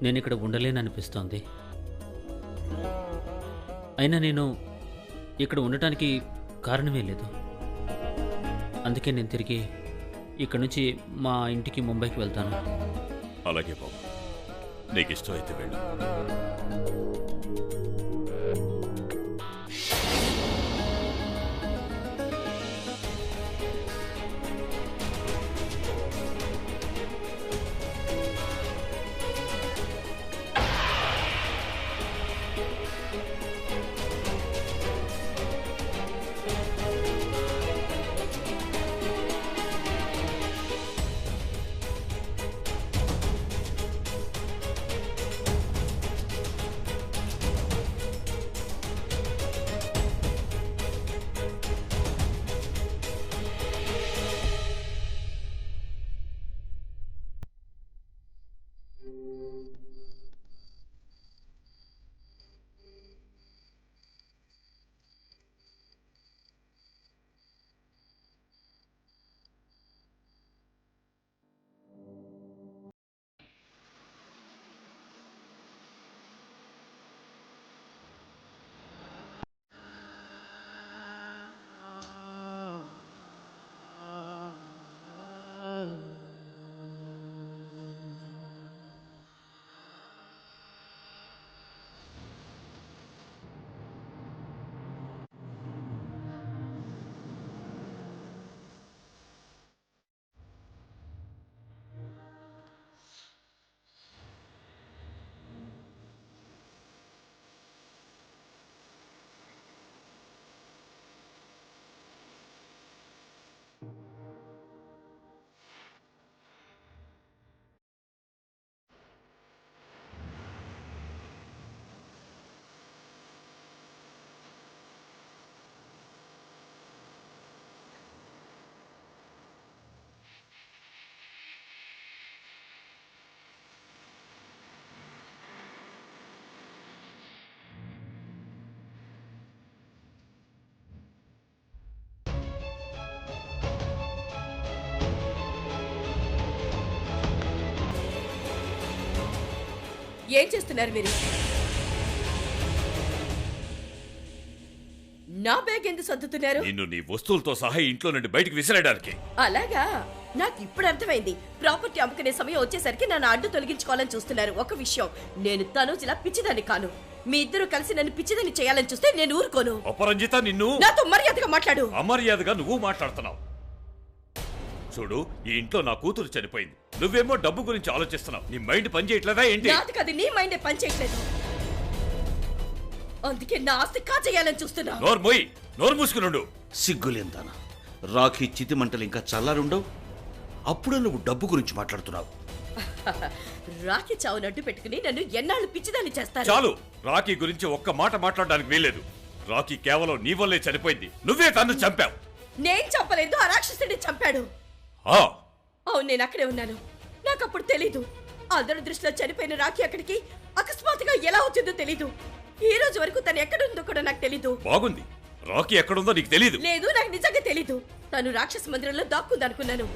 నేను ఇక్కడ ఉండలేననిపిస్తోంది. అయినా నేను ఇక్కడ ఉండటానికి కారణమే లేదు. అందుకే నేను తిరిగి ఇక్కడ నుంచి మా ఇంటికి ముంబైకి వెళ్తాను. అలాగే బాబు, నీకు ఇష్టం అయితే వెళ్ళు. ఏం చేస్తున్నారు మీరు? నా బ్యాగ్ ఎందుకు సర్దుతున్నారు? నిన్ను నీ వస్తువులతో సహా ఇంట్లో నుండి బయటికి విసిరేయడానికి. అలాగా, నాకు ఇప్పుడు అర్థమైంది. ప్రాపర్టీ అమ్ముకునే సమయం వచ్చేసరికి నన్ను అడ్డు తొలగించుకోవాలని చూస్తున్నారు. ఒక విషయం, నేను తనుజులా పిచ్చిదాన్ని కాను. మీ ఇద్దరు కలిసి నన్ను పిచ్చిదాన్ని చేయాలని చూస్తే నేను ఊరుకోను. అపరంజిత, నిన్ను నాతో మర్యాదగా మాట్లాడు. అమర్యాదగా నువ్వు మాట్లాడుతున్నావు. చూడు, ఈ ఇంట్లో నా కూతురు చనిపోయింది, నువ్వేమో డబ్బు గురించి ఆలోచిస్తున్నావు. నీ మైండ్ పని చేయట్లేదా ఏంటి? నాది కాదు, నీ మైండే పని చేయట్లేదు. అందుకే నా ఆస్తి కాజేయాలని చూస్తున్నా. నోరు మూసుకునుండు. సిగ్గులేందానా, రాఖీ చితి మంటలు ఇంకా చల్లారుండవు, అప్పుడే నువ్వు డబ్బు గురించి మాట్లాడుతున్నావు. రాఖీ చావునట్టు పెట్టుకుని నన్ను ఎన్నాళ్ళు పిచ్చిదాన్ని చేస్తారు? చాలు, రాఖీ గురించి ఒక్క మాట మాట్లాడడానికి వీల్లేదు. రాఖీ కేవలం నీ వల్లే చనిపోయింది, నువ్వే తను చంపావు. నేను చంపలేదు, ఆ రాక్షసుడిని చంపాడు. అవును, నేను అక్కడే ఉన్నాను. నాకు అప్పుడు తెలీదు. అందరి దృష్టిలో చనిపోయిన రాఖీ అక్కడికి అకస్మాత్తుగా ఎలా వచ్చిందో తెలీదు. ఈ రోజు వరకు తను ఎక్కడుందో కూడా నాకు తెలీదు. బాగుంది, రాఖీ ఎక్కడుందో నీకు తెలీదు? లేదు, నాకు నిజంగా తెలీదు. తను రాక్షస మందిరంలో దాక్కుందనుకున్నాను.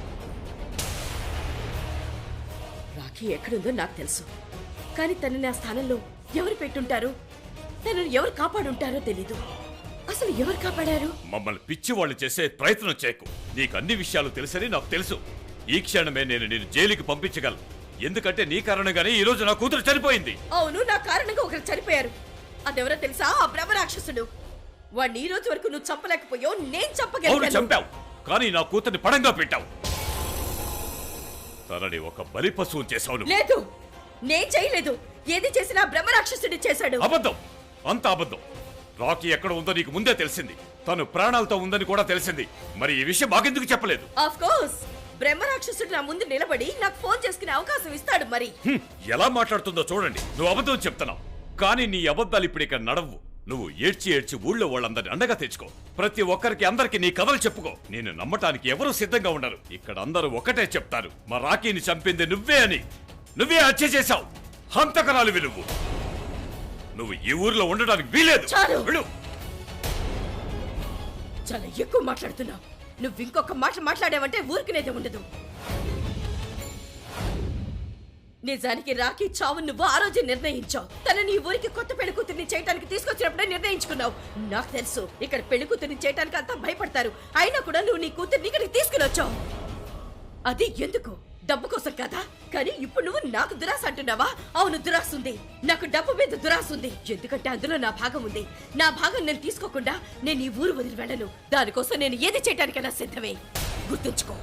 రాఖీ ఎక్కడుందో నాకు తెలుసు, కానీ తను నా స్థానంలో ఎవరు పెట్టుంటారు, తనను ఎవరు కాపాడుంటారో తెలీదు. అసలు ఎవరు కాపాడారు? మమ్మల్ని పిచ్చి వాళ్ళు చేసే ప్రయత్నం చేయకు. నీకు అన్ని విషయాలు తెలుసని నాకు తెలుసు. ఈ క్షణమే నేను జైలుకి పంపించగలను. ఎందుకంటే నీ కారణంగానే ఈ రోజు నా కూతురు చనిపోయింది. అవును, నా కారణంగా ఒకరు చనిపోయారు. అదెవరో తెలుసా? ఆ బ్రహ్మ రాక్షసుడు. వాడిని ఈ రోజు వరకు నువ్వు చంపలేకపోయావు, నేను చంపగలను. చంపావు, కానీ నా కూతుర్ని పడంగా పెట్టావు. తనని ఒక బలి పశువు చేశావు. లేదు, నేను చేయలేదు. ఏది చేసినా బ్రహ్మ రాక్షసుడి చేశాడు. అబద్ధం, అంత అబద్ధం. రాఖీ ఎక్కడ ఉందో నీకు ముందే తెలిసింది, తను ప్రాణాలతో ఉందని కూడా తెలిసింది. మరి ఈ విషయం మాకెందుకు చెప్పలేదు? ఆఫ్ కోర్స్, బ్రహ్మ రాక్షసుడు నా ముందు నిలబడి నాకు ఫోన్ చేసుకునే అవకాశం ఇస్తాడు. మరి ఎలా మాట్లాడుతుందో చూడండి. నువ్వు అబద్ధం చెప్తున్నావు, కానీ నీ అబద్ధాలు ఇప్పుడు ఇక్కడ నడవు. నువ్వు ఏడ్చి ఏడ్చి ఊళ్ళో వాళ్ళందరినీ అండగా తెచ్చుకో. ప్రతి ఒక్కరికి అందరికి నీ కథలు చెప్పుకో. నేను నమ్మటానికి ఎవరూ సిద్ధంగా ఉండరు. ఇక్కడ అందరూ ఒకటే చెప్తారు, మా రాఖీని చంపింది నువ్వే అని. నువ్వే హత్య చేశావు, హంతకరాలు నువ్వు ఈ ఊర్లో ఉండడానికి వీలేదు. చాలా ఎక్కువ మాట్లాడుతున్నావు. నువ్వు ఇంకొక మాట మాట్లాడావంటే ఊరుకునేదే ఉండదు. నిజానికి రాఖీ చావు నువ్వు ఆ రోజే నిర్ణయించావు. తన నీ ఊరికి కొత్త పెళ్లి కూతుర్ని చేయడానికి తీసుకొచ్చినప్పుడే నిర్ణయించుకున్నావు. నాకు తెలుసు ఇక్కడ పెళ్లి కూతుర్ని చేయడానికి అంతా భయపడతారు. అయినా కూడా నువ్వు నీ కూతుర్ని ఇక్కడికి తీసుకుని వచ్చావు. అది ఎందుకు? డబ్బు కోసం కదా. కానీ ఇప్పుడు నువ్వు నాకు దురాశ అంటున్నావా? అవును, దురాశ ఉంది. నాకు డబ్బు మీద దురాశ ఉంది. ఎందుకంటే అందులో నా భాగం ఉంది. నా భాగం నేను తీసుకోకుండా నేను ఈ ఊరు వదిలి వెళ్ళను. దానికోసం నేను ఏది చేయడానికైనా సిద్ధమే. గుర్తుంచుకో.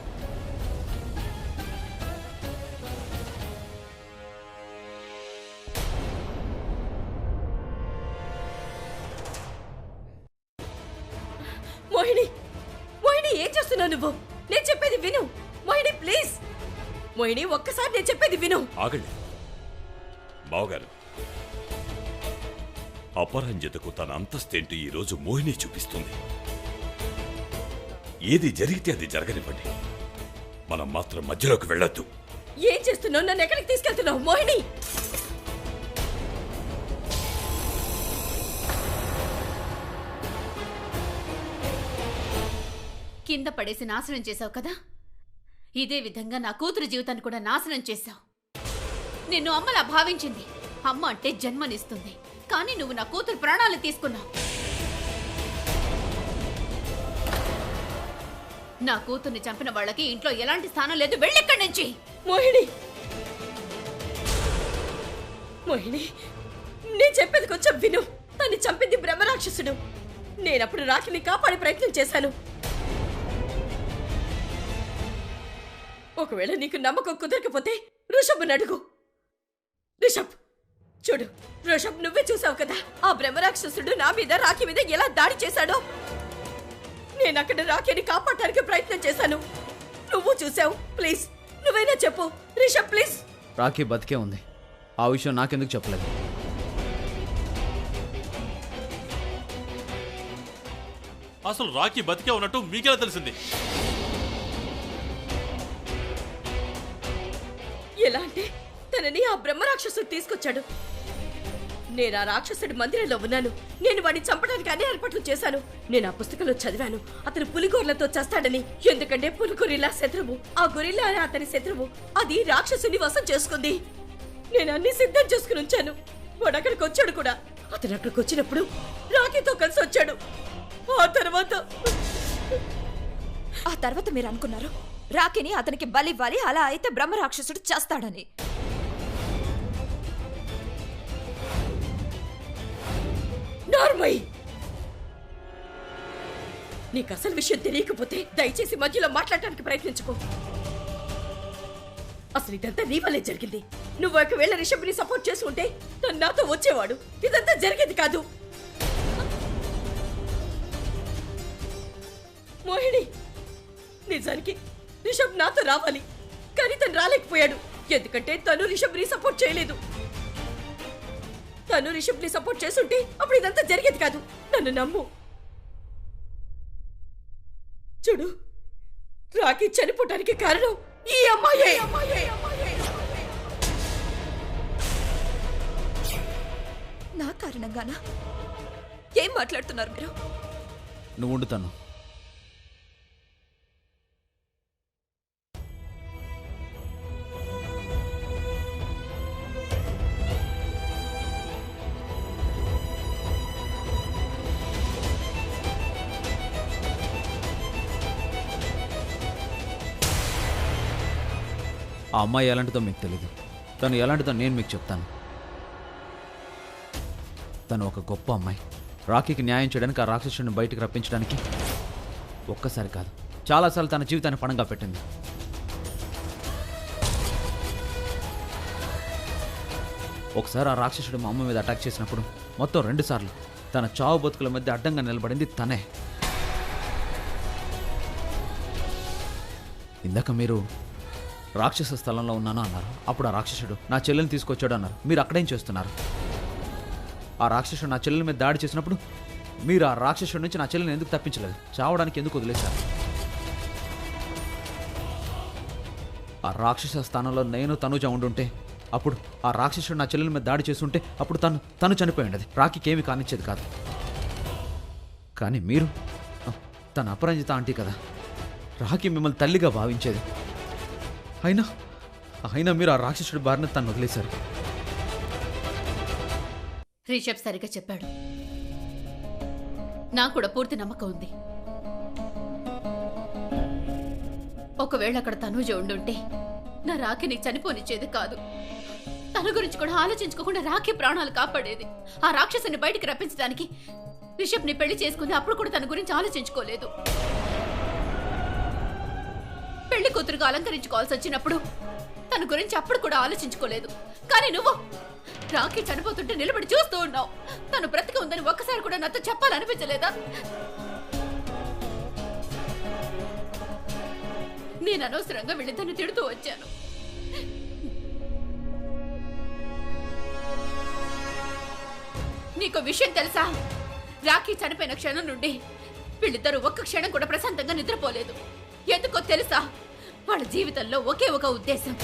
మోహిని, మోహిని, ఏం చేస్తున్నావు నువ్వు? నేను చెప్పేది విను. మోహిని, ప్లీజ్. మోహిని, ఒక్కసారి నేను చెప్పేది విను. ఆగండి బావగారు. అపరంజితకు తన అంతస్తేంటి ఈరోజు మోహిని చూపిస్తుంది. ఏది జరిగితే అది జరగనివ్వండి. మనం మాత్రం మధ్యలోకి వెళ్ళొద్దు. ఏం చేస్తున్నావు? నన్ను ఎక్కడికి తీసుకెళ్తున్నావు? మోహిని, కింద పడేసి నాశనం చేశావు కదా, ఇదే విధంగా నా కూతురు జీవితాన్ని కూడా నాశనం చేశావు. నిన్ను అమ్మలా భావించింది. అమ్మ అంటే జన్మనిస్తుంది. కానీ నువ్వు నా కూతురు ప్రాణాలు తీసుకున్నావు. నా కూతుర్ని చంపిన వాళ్ళకి ఇంట్లో ఎలాంటి స్థానం లేదు. వెళ్ళిక్కడి నుంచి. మోహిని, మోహిని, నేను చెప్పేది కొంచెం విను. తన్ని చంపింది బ్రహ్మరాక్షసుడు. నేనప్పుడు రాఖిని కాపాడే ప్రయత్నం చేశాను. ఒకవేళ నీకు నమ్మకం కుదరకపోతే ఋషభ్ని అడుగు. ఋషభ్, చూడు. ఋషభ్, నువ్వే చూసావు కదా ఆ బ్రహ్మరాక్షసుడు నా మీద, రాఖీ మీద ఎలా దాడి చేశాడో. నేను అక్కడ రాఖీని కాపాడటానికి ప్రయత్నం చేశాను. నువ్వు చూసావు. ప్లీజ్ నువ్వైనా చెప్పు రిషబ్, ప్లీజ్. రాఖీ బతికే ఉంది. ఆ విషయం నాకెందుకు చెప్పలేదు? అసలు రాఖీ బతికే ఉన్నట్టు మీకెలా తెలిసింది? ఎలా అంటే తనని ఆ బ్రహ్మరాక్షసుడు తీసుకొచ్చాడు. నేను ఆ రాక్షసుడి మందిరంలో ఉన్నాను. నేను వాడిని చంపడానికి అన్ని ఏర్పాట్లు చేశాను. నేను ఆ పుస్తకంలో చదివాను అతను పులిగోర్లతో చేస్తాడని. ఎందుకంటే పులిగొరిల్లా శత్రువు, ఆ గొరిల్లా అతని శత్రువు. అది రాక్షసుని వశం చేసుకుంది. నేను అన్ని సిద్ధం చేసుకుని ఉంచాను. వాడు అక్కడికి వచ్చాడు కూడా. అతను అక్కడికి వచ్చినప్పుడు రాఖీతో కలిసి వచ్చాడు. ఆ తర్వాత మీరు అనుకున్నారు రాఖీని అతనికి బలివ్వాలి, అలా అయితే బ్రహ్మరాక్షసుడు చేస్తాడని. నార్మల్, నీకు అసలు విషయం తెలియకపోతే దయచేసి మధ్యలో మాట్లాడటానికి ప్రయత్నించుకో. అసలు ఇదంతా నీ వల్లే జరిగింది. నువ్వు ఒకవేళ రిషబ్ని సపోర్ట్ చేసి ఉంటే తను నాతో వచ్చేవాడు. ఇదంతా జరిగేది కాదు. మోహిని, నిజానికి రిషబ్ నాతో రావాలి, కానీ తను రాలేకపోయాడు. ఎందుకంటే తను రిషబ్ని సపోర్ట్ చేయలేదు. తను రిషబ్ని సపోర్ట్ చేస్తుంటే అప్పుడు ఇదంతా జరిగేది కాదు. నన్ను నమ్ము. చూడు, రాఖీ చనిపోవటానికి కారణం ఈ అమ్మాయే. నా కారణంగానా? ఏం మాట్లాడుతున్నారు మీరు? నువ్వు వండుతాను. ఆ అమ్మాయి ఎలాంటిదో మీకు తెలీదు. తను ఎలాంటిదో నేను మీకు చెప్తాను. తను ఒక గొప్ప అమ్మాయి. రాఖీకి న్యాయం చేయడానికి, ఆ రాక్షసుడిని బయటికి రప్పించడానికి ఒక్కసారి కాదు చాలాసార్లు తన జీవితాన్ని పణంగా పెట్టింది. ఒకసారి ఆ రాక్షసుడు మా అమ్మ మీద అటాక్ చేసినప్పుడు మొత్తం 2 సార్లు తన చావు బతుకుల మధ్య అడ్డంగా నిలబడింది తనే. ఇందాక మీరు రాక్షస స్థలంలో ఉన్నాను అన్నారు. అప్పుడు ఆ రాక్షసుడు నా చెల్లెల్ని తీసుకొచ్చాడు అన్నారు. మీరు అక్కడేం చేస్తున్నారు? ఆ రాక్షసుడు నా చెల్లెల మీద దాడి చేసినప్పుడు మీరు ఆ రాక్షసుడి నుంచి నా చెల్లెల్ని ఎందుకు తప్పించలేదు? చావడానికి ఎందుకు వదిలేశారు? ఆ రాక్షస స్థానంలో నేను తనుజ ఉండుంటే అప్పుడు ఆ రాక్షసుడు నా చెల్లెల మీద దాడి చేస్తుంటే అప్పుడు తను చనిపోయి ఉండేది. రాఖీకి ఏమి కానిచ్చేది కాదు. కానీ మీరు తన అపరంజిత ఆంటీ కదా, రాఖీ మిమ్మల్ని తల్లిగా భావించేది. అయినా మీరు ఆ రాక్షసుడి బారిన తను వదిలేశారు. రిషబ్ సరిగా చెప్పాడు. నాకు కూడా పూర్తి నమ్మకం ఉంది. ఒకవేళ అక్కడ తనూజ ఉండుంటే నా రాఖీని చనిపోనిచ్చేది కాదు. తన గురించి కూడా ఆలోచించుకోకుండా రాఖీ ప్రాణాలు కాపాడేది. ఆ రాక్షసుని బయటికి రప్పించడానికి రిషబ్ ని పెళ్లి చేసుకుంది. అప్పుడు కూడా తన గురించి ఆలోచించుకోలేదు. పెళ్లి కూతురుగా అలంకరించుకోవాల్సి వచ్చినప్పుడు తన గురించి అప్పుడు కూడా ఆలోచించుకోలేదు. కానీ నువ్వు రాఖీ చనిపోతుంటే నిలబడి చూస్తూ ఉన్నావు. తను బ్రతికి ఉందని ఒక్కసారి కూడా నాతో చెప్పాలనిపించలేదా? నేను అనవసరంగా వీళ్ళిద్దరిని తిడుతూ వచ్చాను. నీకు విషయం తెలుసా? రాఖీ చనిపోయిన క్షణం నుండి వీళ్ళిద్దరూ ఒక్క క్షణం కూడా ప్రశాంతంగా నిద్రపోలేదు. ఎందుకో తెలుసా? వాళ్ళ జీవితంలో ఒకే ఒక ఉద్దేశం,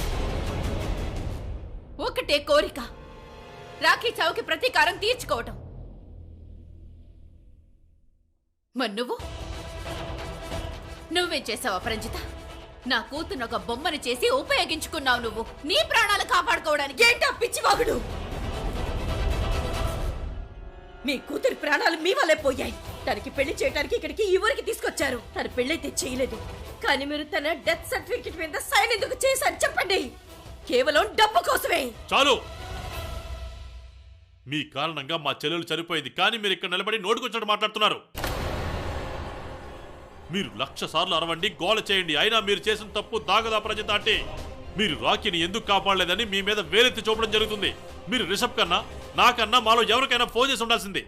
ఒకటే కోరిక, రాఖీ చావుకి ప్రతీకారం తీర్చుకోవటం. మరి నువ్వేం చేసావు అపరంజిత? నా కూతురు ఒక బొమ్మని చేసి ఉపయోగించుకున్నావు నువ్వు నీ ప్రాణాలు కాపాడుకోవడానికి. ఏంటా పిచ్చివాగుడు? మీ కూతురి ప్రాణాలు మీ వల్లే పోయాయి. తనకి పెళ్లి చేయడానికి ఇక్కడికి ఈ ఊరికి తీసుకొచ్చారు. తన పెళ్ళైతే చేయలేదు, కానీ మీరు తన డెత్ సర్టిఫికెట్ మీద సైన్ ఎందుకు చేశారు చెప్పండి? కేవలం డబ్బు కోసమే. చాలు. మీ కారణంగా మా చెల్లెలు చనిపోయింది, కానీ మీరు ఇక్కడ నిలబడి నోటుకొచ్చినట్టు మాట్లాడుతున్నారు. మీరు 1,00,000 సార్లు అరవండి, గోల చేయండి, అయినా మీరు చేసిన తప్పు దాగదా ప్రజత అంటే మీరు రాఖీని ఎందుకు కాపాడలేదని మీ మీద వేలెత్తి చూపడం జరుగుతుంది. మీరు రిషబ్ కన్నా నాకన్నా మాలో ఎవరికైనా ఫోన్ చేసి ఉండాల్సింది.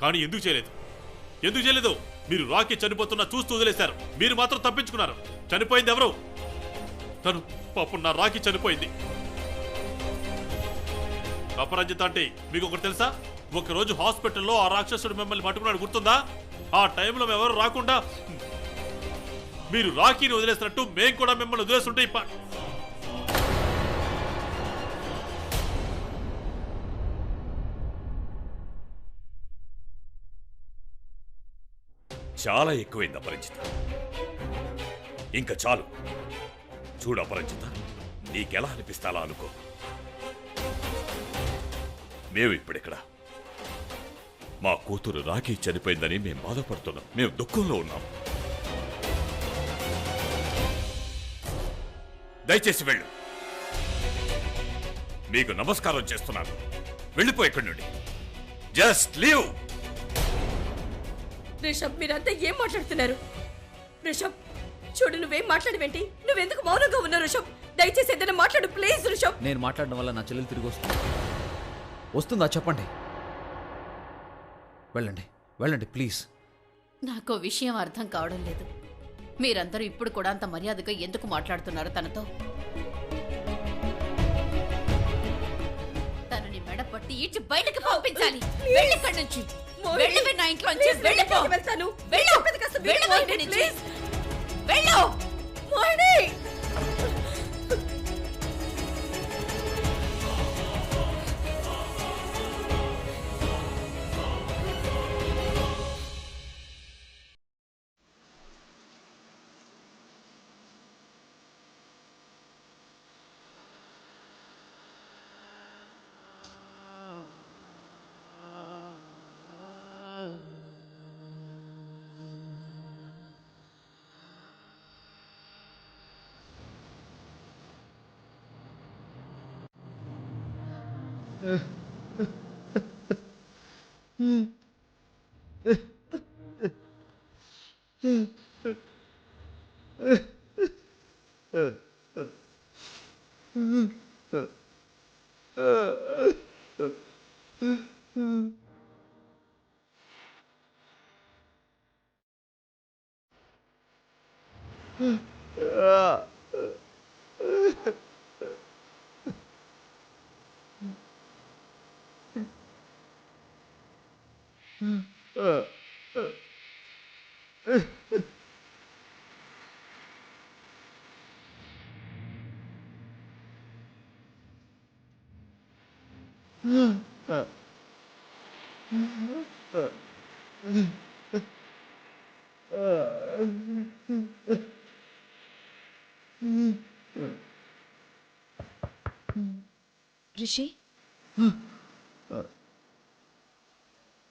కానీ ఎందుకు చేయలేదు? మీరు రాఖీ చనిపోతున్నా చూస్తూ వదిలేశారు. మీరు మాత్రం తప్పించుకున్నారు. చనిపోయింది ఎవరు? తను. పాపం నా రాఖీ చనిపోయింది. అపరంజిత అంటే మీకు ఒకటి తెలుసా? ఒకరోజు హాస్పిటల్లో ఆ రాక్షసుడు మిమ్మల్ని పట్టుకున్నాడు, గుర్తుందా? ఆ టైంలో ఎవరు రాకుండా మీరు రాఖీని వదిలేసినట్టు మేము కూడా మిమ్మల్ని వదిలేస్తుంటే చాలా ఎక్కువైంది అపరంజిత. ఇంకా చాలు. చూడు అపరంజిత, నీకెలా అనిపిస్తాలా అనుకో. మేము ఇప్పుడిక్కడ మా కూతురు రాఖీ చనిపోయిందని మేము బాధపడుతున్నాం. మేము దుఃఖంలో ఉన్నాం. దయచేసి వెళ్ళు. మీకు నమస్కారం చేస్తున్నాను. వెళ్ళిపో ఇక్కడి నుండి. Just leave. రిషబ్, మీరంతా ఏం మాట్లాడుతున్నారు? రిషబ్ చూడు, నువ్వేం మాట్లాడవేంటి? నువ్వెందుకు మౌనంగా ఉన్నావు రిషబ్? దయచేసి ఏదైనా మాట్లాడు ప్లీజ్ రిషబ్. నేను మాట్లాడడం వల్ల నా చెల్లెలు తిరిగి వస్తుందా చెప్పండి. వెళ్ళండి ప్లీజ్. నాకు విషయం అర్థం కావడం లేదు. మీరందరూ ఇప్పుడు కూడా అంత మర్యాదగా ఎందుకు మాట్లాడుతున్నారు తనతో? తనని మెడపట్టి ఇచ్చి బయటకు పంపించాలి. వెళ్ళి ఇక్కడి నుంచి. వెళ్ళి నా ఇంట్లో నుంచి వెళ్ళిపో. వెళ్తాను. వెళ్ళు. వెళ్ళు ఇక్కడి నుంచి. వెళ్ళు. Mohini, Rishi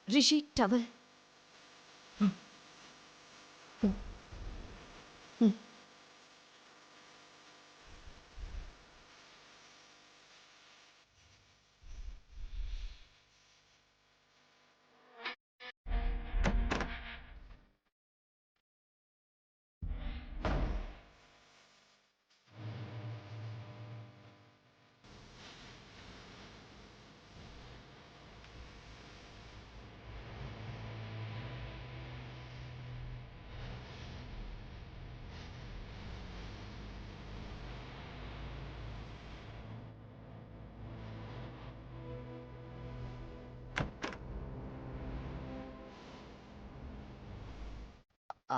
Rishi towel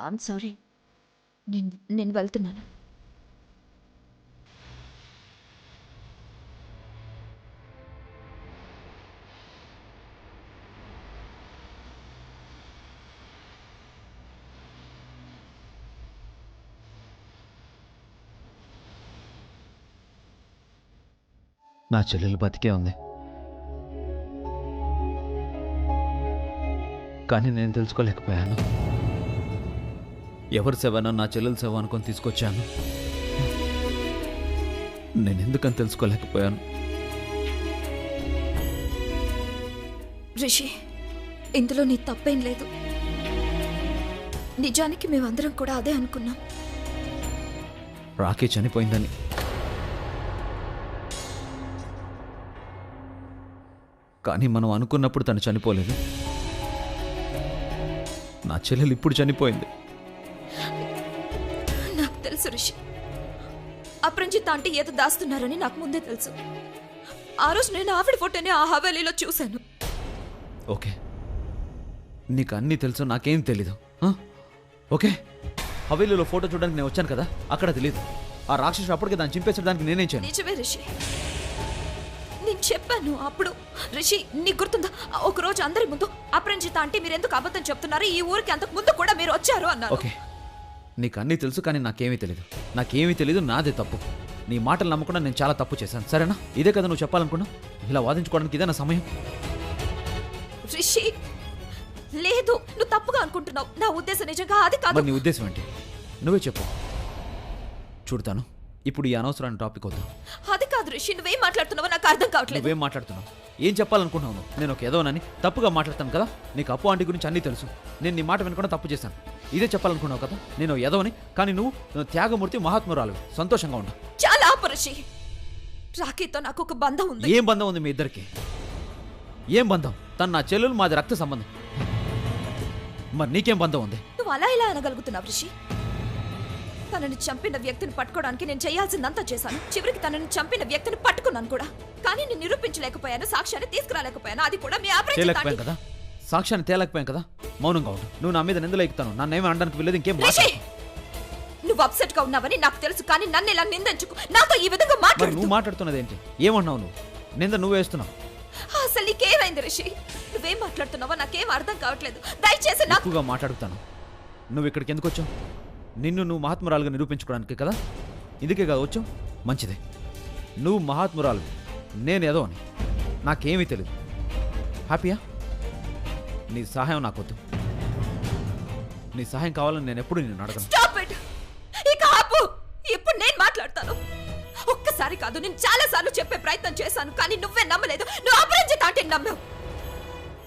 I'm sorry నేను వెళ్తున్నాను. నా చెల్లెలు బతికే ఉంది, కానీ నేను తెలుసుకోలేకపోయాను. ఎవరి సేవనో నా చెల్లెల సేవ అనుకొని తీసుకొచ్చాను. నేను ఎందుకని తెలుసుకోలేకపోయాను. రిషి, ఇందులో నీ తప్పేం లేదు. నిజానికి మేమందరం కూడా అదే అనుకున్నాం. రాఖీ చనిపోయిందని. కానీ మనం అనుకున్నప్పుడు తను చనిపోలేదు. నా చెల్లెలు ఇప్పుడు చనిపోయింది. నాకు తెలుసు రిషి, అప్రంజిత్ ఆంటీ ఏదో దాస్తున్నారని నాకు ముందే తెలుసు. ఆ రోజు నేను ఆవిడ ఫోటోని ఆ హవేలీలో చూశాను. ఓకే, నీకు అన్నీ తెలుసు, నాకేం తెలీదు. ఓకే, హవేలీలో ఫోటో చూడడానికి నేను వచ్చాను కదా, అక్కడ తెలీదు. ఆ రాక్షసుడు అప్పటికే దాన్ని చింపేసడానికి నేనేం చేయను. నిజమే రిషి, నేను చెప్పాను అప్పుడు. రిషి, నీకు గుర్తుందా, ఒకరోజు అందరి ముందు అప్రంజిత్ ఆంటీ మీరు ఎందుకు అబద్ధం చెప్తున్నారు, ఈ ఊరికి అంతకు ముందు కూడా మీరు వచ్చారు అన్నారు. ఓకే, నీకు అన్నీ తెలుసు, కానీ నాకేమీ తెలీదు. నాకేమీ తెలీదు, నాదే తప్పు. నీ మాటలు నమ్మకుండా నేను చాలా తప్పు చేశాను, సరేనా? ఇదే కదా నువ్వు చెప్పాలనుకున్నా? ఇలా వాదించుకోవడానికి ఇదే నా సమయం? రిషి, లేదు, నువ్వు తప్పుగా అనుకుంటున్నావు. నా ఉద్దేశం నిజంగా అది కాదు. మరి నీ ఉద్దేశం ఏంటి? నువ్వే చెప్పు. చూడతాను. ఇప్పుడు ఈ అనవసరమైన టాపిక్ వద్దాం. అది కాదు రిషి, నువ్వేం మాట్లాడుతున్నావో నాకు అర్థం కావట్లేదు. నువ్వేం మాట్లాడుతున్నావు? ఏం చెప్పాలనుకుంటున్నావు? నేను ఒక ఎదవనని తప్పుగా మాట్లాడతాను కదా. నీకు అప్పు ఆంటీ గురించి అన్నీ తెలుసు. నేను నీ మాట వినకుండా తప్పు చేశాను. ఇదే చెప్పాలనుకున్నావు కదా. నేను ఎదవని, కానీ నువ్వు త్యాగమూర్తి, మహాత్మురాలు. సంతోషంగా ఉన్నా. చాలా ఆపు రిషి. రాఖీతో నాకు ఒక బంధం ఉంది. ఏం బంధం ఉంది మీ ఇద్దరికి? ఏం బంధం? తను నా చెల్లెలు, మాది రక్త సంబంధం. మరి నీకేం బంధం ఉంది? నువ్వు అలా ఇలా అనగలుగుతున్నావు రిషి? తనని చంపిన వ్యక్తిని పట్టుకోవడానికి నేను చేయాల్సిందంతా చేశాను. చివరికి తనని చంపిన వ్యక్తిని పట్టుకున్నాను కూడా. కానీ నేను నిరూపించలేకపోయాను, సాక్ష్యాన్ని తీసుకురాలేకపోయాను. అది కూడా మీ తేలేకపోయాను కదా, సాక్ష్యాన్ని తేలేకపోయాను కదా. మౌనంగా ఉండు. నువ్వు నా మీద నిందలు ఎక్కుతాను. నన్నేమీ అనడానికి వెళ్ళేది ఇంకేం రిషి, నువ్వు అప్సెట్ గా ఉన్నావని నాకు తెలుసు, కానీ నన్ను ఇలా నిందించుకు. నాతో ఈ విధంగా మాట్లాడు. నువ్వు మాట్లాడుతున్నది ఏంటి? ఏమన్నావు నువ్వు? నింద నువ్వు వేస్తున్నావు. అసలు నీకేమైంది రిషి? నువ్వేం మాట్లాడుతున్నావో నాకేం అర్థం కావట్లేదు. దయచేసి నాకు ఎక్కువగా మాట్లాడుతాను. నువ్వు ఇక్కడికి ఎందుకు వచ్చావు? నిన్ను నువ్వు మహాత్మురాలుగా నిరూపించుకోవడానికి కదా. ఇందుకే కదా వచ్చావు. మంచిదే, నువ్వు మహాత్మురాలు, నేను ఏదో అని. నాకేమీ తెలియదు. హ్యాపీయా? నీ సహాయం నాకొద్దు. నీ సహాయం కావాలని నేను ఎప్పుడు నిన్ను అడగను. Stop it. ఇక ఆపు. ఇప్పుడు నేను మాట్లాడతాను. ఒక్కసారి కాదు, నేను చాలా సార్లు చెప్పే ప్రయత్నం చేశాను, కానీ నువ్వే నమ్మలేదు. నువ్వు అపరంజిత్ ఆంటీని నమ్మావు.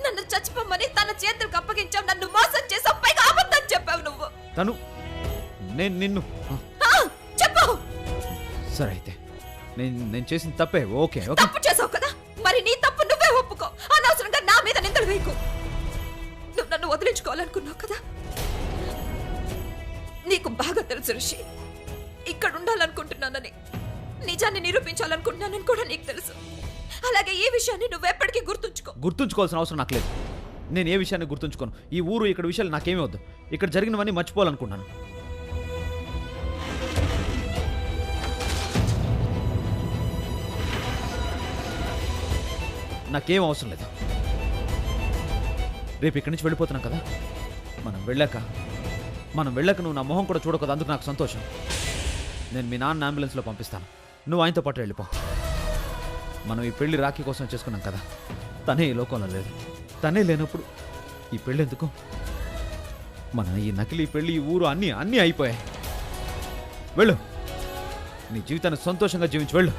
నన్ను చచ్చిపోమని తన చేతులకు అప్పగించావు. నన్ను మోసం చేసావు, పైగా అబద్ధం చెప్పావు నువ్వు. తను నేను నిన్ను చెప్పు. సరే అయితే నేను చేసిన తప్పే. ఓకే ఓకే, తప్పు చేసావు కదా, మరి నీ తప్పు నువ్వే ఒప్పుకో. అనవసరంగా నా మీద నిందలు వేయకు. నువ్వు నన్ను వదిలించుకోవాలనుకున్నావు కదా. నీకు బాగా తెలుసు రిషి, ఇక్కడ ఉండాలనుకుంటున్నానని, నిజాన్ని నిరూపించాలనుకుంటున్నానని కూడా నీకు తెలుసు. అలాగే ఈ విషయాన్ని నువ్వెప్పటికీ గుర్తుంచుకోవాల్సిన అవసరం నాకు లేదు. నేను ఏ విషయాన్ని గుర్తుంచుకోను. ఈ ఊరు, ఇక్కడ విషయాలు నాకేమీ వద్దు. ఇక్కడ జరిగినవన్నీ మర్చిపోవాలనుకున్నాను. నాకేం అవసరం లేదు. రేపు ఇక్కడి నుంచి వెళ్ళిపోతున్నాం కదా. మనం వెళ్ళాక నువ్వు నా మొహం కూడా చూడకూడదు. అందుకు నాకు సంతోషం. నేను మీ నాన్న అంబులెన్స్లో పంపిస్తాను. నువ్వు ఆయనతో పాటు వెళ్ళిపో. మనం ఈ పెళ్లి రాఖీ కోసం చేసుకున్నాం కదా, తనే ఈ లోకంలో లేదు. తనే లేనప్పుడు ఈ పెళ్ళి ఎందుకు? మన ఈ నకిలీ పెళ్లి, ఈ ఊరు అన్నీ అయిపోయాయి. వెళ్ళు, నీ జీవితాన్ని సంతోషంగా జీవించి వెళ్ళు.